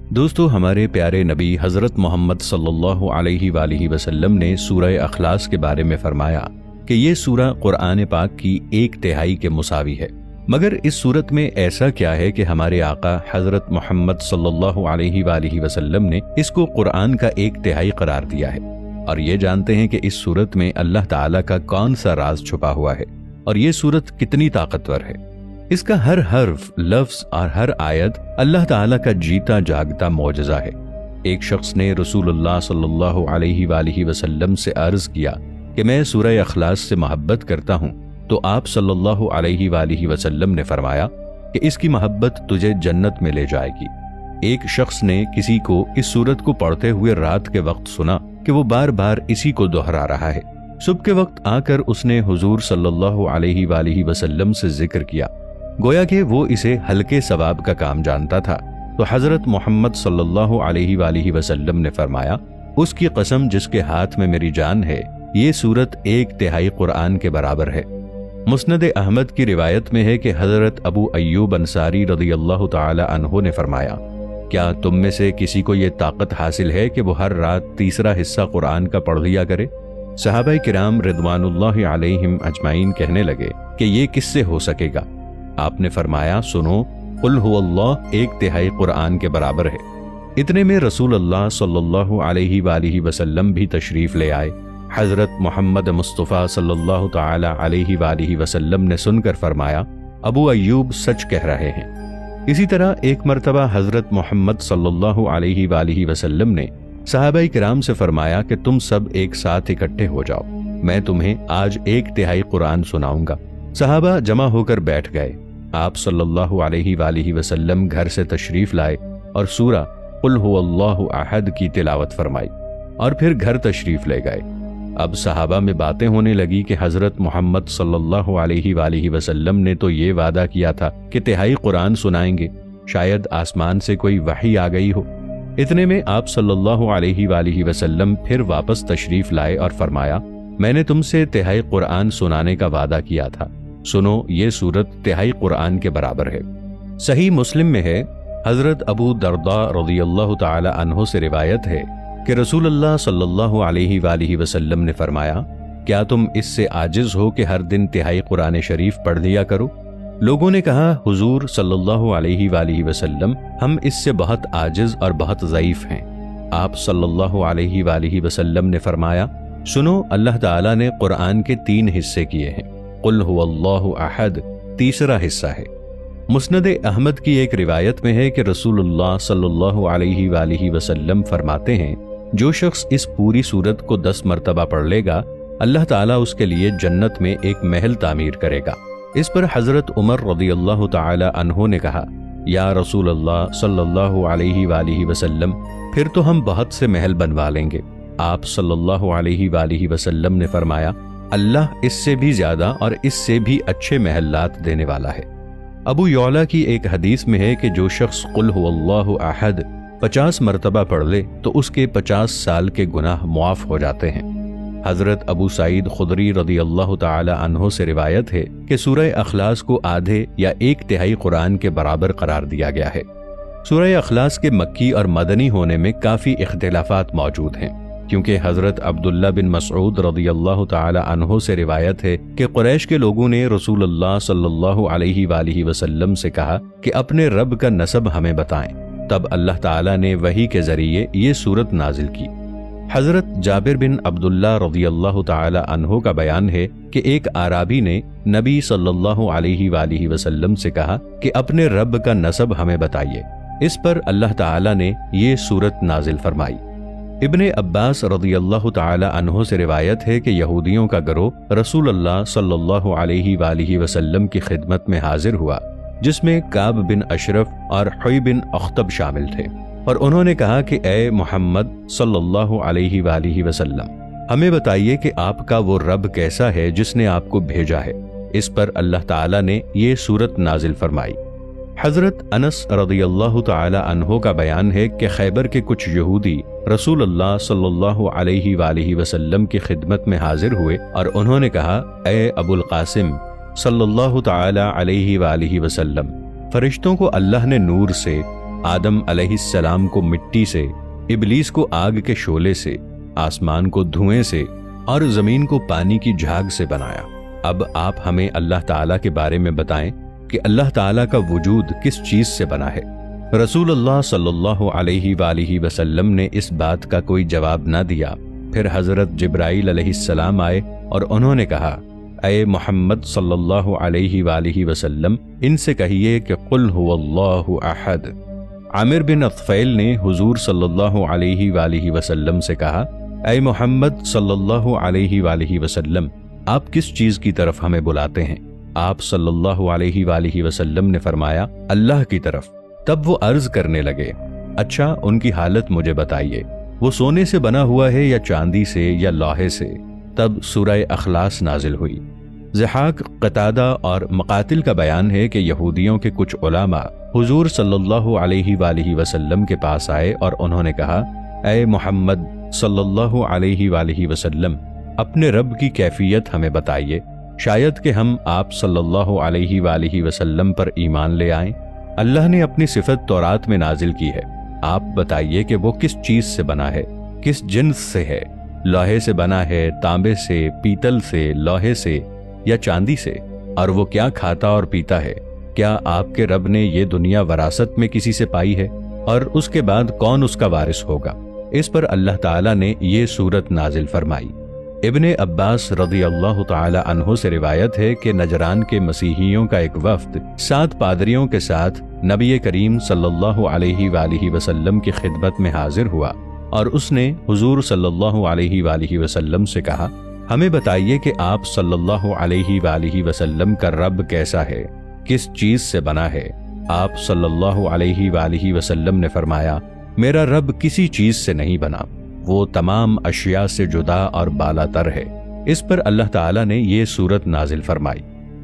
دوستو، ہمارے پیارے نبی حضرت محمد صلی اللہ علیہ وآلہ وسلم نے سورہ اخلاص کے بارے میں فرمایا کہ یہ سورہ قرآن پاک کی 1/3 کے مساوی ہے۔ مگر اس صورت میں ایسا کیا ہے کہ ہمارے آقا حضرت محمد صلی اللہ علیہ وآلہ وسلم نے اس کو قرآن کا 1/3 قرار دیا ہے؟ اور یہ جانتے ہیں کہ اس صورت میں اللہ تعالیٰ کا کون سا راز چھپا ہوا ہے اور یہ صورت کتنی طاقتور ہے۔ اس کا ہر حرف، لفظ اور ہر آیت اللہ تعالیٰ کا جیتا جاگتا معجزہ ہے۔ ایک شخص نے رسول اللہ صلی اللہ علیہ وآلہ وسلم سے عرض کیا کہ میں سورہ اخلاص سے محبت کرتا ہوں، تو آپ صلی اللہ علیہ وآلہ وسلم نے فرمایا کہ اس کی محبت تجھے جنت میں لے جائے گی۔ ایک شخص نے کسی کو اس سورت کو پڑھتے ہوئے رات کے وقت سنا کہ وہ بار بار اسی کو دہرا رہا ہے۔ صبح کے وقت آ کر اس نے حضور صلی اللہ علیہ وآلہ وسلم سے ذکر کیا، گویا کہ وہ اسے ہلکے ثواب کا کام جانتا تھا۔ تو حضرت محمد صلی اللہ علیہ وآلہ وسلم نے فرمایا، اس کی قسم جس کے ہاتھ میں میری جان ہے، یہ سورت 1/3 قرآن کے برابر ہے۔ مسند احمد کی روایت میں ہے کہ حضرت ابو ایوب انصاری رضی اللہ تعالی عنہ نے فرمایا، کیا تم میں سے کسی کو یہ طاقت حاصل ہے کہ وہ ہر رات تیسرا حصہ قرآن کا پڑھ لیا کرے؟ صحابہ کرام رضوان اللہ علیہم اجمعین کہنے لگے کہ یہ کس سے ہو سکے گا؟ آپ نے فرمایا، سنو، قل هو اللہ 1/3 قرآن کے برابر ہے۔ اتنے میں رسول اللہ صلی اللہ علیہ وآلہ وسلم بھی تشریف لے آئے۔ حضرت محمد مصطفیٰ صلی اللہ تعالی علیہ وآلہ وسلم نے سن کر فرمایا، ابو ایوب سچ کہہ رہے ہیں۔ اسی طرح ایک مرتبہ حضرت محمد صلی اللہ علیہ وآلہ وسلم نے صحابہ کرام سے فرمایا کہ تم سب ایک ساتھ اکٹھے ہو جاؤ، میں تمہیں آج 1/3 قرآن سناؤں گا۔ صحابہ جمع ہو کر بیٹھ گئے۔ آپ صلی اللہ علیہ وآلہ وسلم گھر سے تشریف لائے اور سورہ قل هو اللہ احد کی تلاوت فرمائی اور پھر گھر تشریف لے گئے۔ اب صحابہ میں باتیں ہونے لگی کہ حضرت محمد صلی اللہ علیہ وآلہ وسلم نے تو یہ وعدہ کیا تھا کہ 1/3 قرآن سنائیں گے، شاید آسمان سے کوئی وحی آ گئی ہو۔ اتنے میں آپ صلی اللہ علیہ وآلہ وسلم پھر واپس تشریف لائے اور فرمایا، میں نے تم سے 1/3 قرآن سنانے کا وعدہ کیا تھا، سنو، یہ سورت 1/3 قرآن کے برابر ہے۔ صحیح مسلم میں ہے، حضرت ابو درداء رضی اللہ تعالی عنہ سے روایت ہے کہ رسول اللہ صلی اللہ علیہ وآلہ وسلم نے فرمایا، کیا تم اس سے عاجز ہو کہ ہر دن 1/3 قرآن شریف پڑھ لیا کرو؟ لوگوں نے کہا، حضور صلی اللہ علیہ وآلہ وسلم، ہم اس سے بہت عاجز اور بہت ضعیف ہیں۔ آپ صلی اللہ علیہ وآلہ وسلم نے فرمایا، سنو، اللہ تعالیٰ نے قرآن کے 3 حصے کیے ہیں، قل هو اللہ احد تیسرا حصہ ہے۔ مسند احمد کی ایک روایت میں ہے کہ رسول اللہ صلی اللہ علیہ وآلہ وسلم فرماتے ہیں، جو شخص اس پوری سورت کو 10 مرتبہ پڑھ لے گا، اللہ تعالیٰ اس کے لیے جنت میں ایک محل تعمیر کرے گا۔ اس پر حضرت عمر رضی اللہ تعالی عنہ نے کہا، یا رسول اللہ صلی اللہ علیہ وآلہ وسلم، پھر تو ہم بہت سے محل بنوا لیں گے۔ آپ صلی اللہ علیہ وآلہ وسلم نے فرمایا، اللہ اس سے بھی زیادہ اور اس سے بھی اچھے محلات دینے والا ہے۔ ابو یعلا کی ایک حدیث میں ہے کہ جو شخص قل هو اللہ احد 50 مرتبہ پڑھ لے تو اس کے 50 سال کے گناہ معاف ہو جاتے ہیں۔ حضرت ابو سعید خدری رضی اللہ تعالی عنہ سے روایت ہے کہ سورہ اخلاص کو آدھے یا 1/3 قرآن کے برابر قرار دیا گیا ہے۔ سورہ اخلاص کے مکی اور مدنی ہونے میں کافی اختلافات موجود ہیں، کیونکہ حضرت عبداللہ بن مسعود رضی اللہ تعالی عنہ سے روایت ہے کہ قریش کے لوگوں نے رسول اللہ صلی اللہ علیہ وآلہ وسلم سے کہا کہ اپنے رب کا نسب ہمیں بتائیں، تب اللہ تعالی نے وحی کے ذریعے یہ سورت نازل کی۔ حضرت جابر بن عبداللہ رضی اللہ تعالی عنہ کا بیان ہے کہ ایک اعرابی نے نبی صلی اللہ علیہ وآلہ وسلم سے کہا کہ اپنے رب کا نسب ہمیں بتائیے۔ اس پر اللہ تعالی نے یہ سورت نازل فرمائی۔ ابن عباس رضی اللہ تعالی عنہ سے روایت ہے کہ یہودیوں کا گروہ رسول اللہ صلی اللہ علیہ وآلہ وسلم کی خدمت میں حاضر ہوا، جس میں کعب بن اشرف اور حوی بن اخطب شامل تھے، اور انہوں نے کہا کہ اے محمد صلی اللہ علیہ وآلہ وسلم، ہمیں بتائیے کہ آپ کا وہ رب کیسا ہے جس نے آپ کو بھیجا ہے۔ اس پر اللہ تعالی نے یہ سورت نازل فرمائی۔ حضرت انس رضی اللہ تعالی عنہ کا بیان ہے کہ خیبر کے کچھ یہودی رسول اللہ صلی اللہ علیہ وآلہ وسلم کی خدمت میں حاضر ہوئے اور انہوں نے کہا، اے ابو القاسم صلی اللہ تعالی علیہ وآلہ وسلم، فرشتوں کو اللہ نے نور سے آدم علیہ السلام کو مٹی سے، ابلیس کو آگ کے شعلے سے، آسمان کو دھوئیں سے اور زمین کو پانی کی جھاگ سے بنایا۔ اب آپ ہمیں اللہ تعالیٰ کے بارے میں بتائیں کہ اللہ تعالیٰ کا وجود کس چیز سے بنا ہے۔ رسول اللہ صلی اللہ علیہ وآلہ وسلم نے اس بات کا کوئی جواب نہ دیا۔ پھر حضرت جبرائیل علیہ السلام آئے اور انہوں نے کہا، اے محمد صلی اللہ علیہ وآلہ وسلم، ان سے کہیے کہ قل هو اللہ احد۔ عامر بن اطفیل نے حضور صلی اللہ علیہ وآلہ وسلم سے کہا، اے محمد صلی اللہ علیہ وآلہ وسلم، آپ کس چیز کی طرف ہمیں بلاتے ہیں؟ آپ صلی اللہ علیہ وآلہ وسلم نے فرمایا، اللہ کی طرف۔ تب وہ عرض کرنے لگے، اچھا ان کی حالت مجھے بتائیے، وہ سونے سے بنا ہوا ہے یا چاندی سے یا لوہے سے؟ تب سورہ اخلاص نازل ہوئی۔ ضحاک، قتادہ اور مقاتل کا بیان ہے کہ یہودیوں کے کچھ علماء حضور صلی اللہ علیہ وآلہ وسلم کے پاس آئے اور انہوں نے کہا، اے محمد صلی اللہ علیہ وآلہ وسلم، اپنے رب کی کیفیت ہمیں بتائیے، شاید کہ ہم آپ صلی اللہ علیہ وآلہ وسلم پر ایمان لے آئیں۔ اللہ نے اپنی صفت تورات میں نازل کی ہے، آپ بتائیے کہ وہ کس چیز سے بنا ہے، کس جنس سے ہے؟ لوہے سے بنا ہے، تانبے سے، پیتل سے، لوہے سے یا چاندی سے؟ اور وہ کیا کھاتا اور پیتا ہے؟ کیا آپ کے رب نے یہ دنیا وراثت میں کسی سے پائی ہے؟ اور اس کے بعد کون اس کا وارث ہوگا؟ اس پر اللہ تعالیٰ نے یہ سورت نازل فرمائی۔ ابن عباس رضی اللہ تعالی عنہ سے روایت ہے کہ نجران کے مسیحیوں کا ایک وفد 7 پادریوں کے ساتھ نبی کریم صلی اللہ علیہ وآلہ وسلم کی خدمت میں حاضر ہوا اور اس نے حضور صلی اللہ علیہ وآلہ وسلم سے کہا، ہمیں بتائیے کہ آپ صلی اللہ علیہ وآلہ وسلم کا رب کیسا ہے، کس چیز سے بنا ہے؟ آپ صلی اللہ علیہ وآلہ وسلم نے فرمایا، میرا رب کسی چیز سے نہیں بنا، وہ تمام اشیاء سے جدا اور بالا تر ہے۔ اس پر اللہ تعالیٰ نے یہ سورت نازل فرمائی۔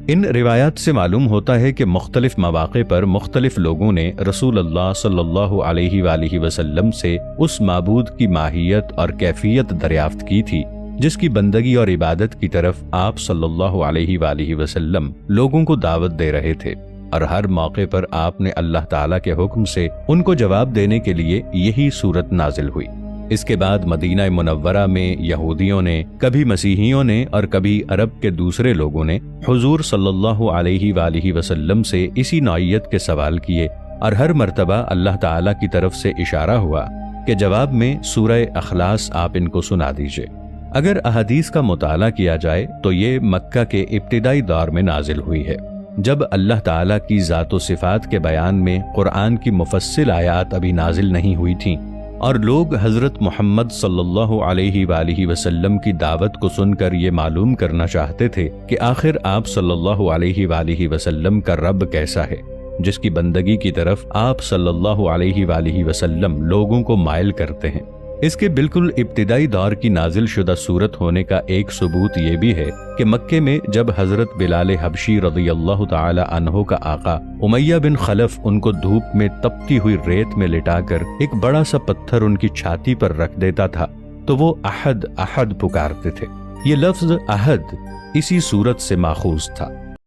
ان روایات سے معلوم ہوتا ہے کہ مختلف مواقع پر مختلف لوگوں نے رسول اللہ صلی اللہ علیہ وآلہ وسلم سے اس معبود کی ماہیت اور کیفیت دریافت کی تھی جس کی بندگی اور عبادت کی طرف آپ صلی اللہ علیہ وآلہ وسلم لوگوں کو دعوت دے رہے تھے، اور ہر موقع پر آپ نے اللہ تعالیٰ کے حکم سے ان کو جواب دینے کے لیے یہی سورت نازل ہوئی۔ اس کے بعد مدینہ منورہ میں یہودیوں نے، کبھی مسیحیوں نے اور کبھی عرب کے دوسرے لوگوں نے حضور صلی اللہ علیہ وآلہ وسلم سے اسی نوعیت کے سوال کیے، اور ہر مرتبہ اللہ تعالیٰ کی طرف سے اشارہ ہوا کہ جواب میں سورہ اخلاص آپ ان کو سنا دیجئے۔ اگر احادیث کا مطالعہ کیا جائے تو یہ مکہ کے ابتدائی دور میں نازل ہوئی ہے، جب اللہ تعالیٰ کی ذات و صفات کے بیان میں قرآن کی مفصل آیات ابھی نازل نہیں ہوئی تھیں، اور لوگ حضرت محمد صلی اللہ علیہ وآلہ وسلم کی دعوت کو سن کر یہ معلوم کرنا چاہتے تھے کہ آخر آپ صلی اللہ علیہ وآلہ وسلم کا رب کیسا ہے، جس کی بندگی کی طرف آپ صلی اللہ علیہ وآلہ وسلم لوگوں کو مائل کرتے ہیں۔ اس کے بالکل ابتدائی دور کی نازل شدہ سورت ہونے کا ایک ثبوت یہ بھی ہے کہ مکے میں جب حضرت بلال حبشی رضی اللہ تعالی عنہ کا آقا امیہ بن خلف ان کو دھوپ میں تپتی ہوئی ریت میں لٹا کر ایک بڑا سا پتھر ان کی چھاتی پر رکھ دیتا تھا تو وہ احد احد پکارتے تھے۔ یہ لفظ احد اسی سورت سے ماخوذ تھا۔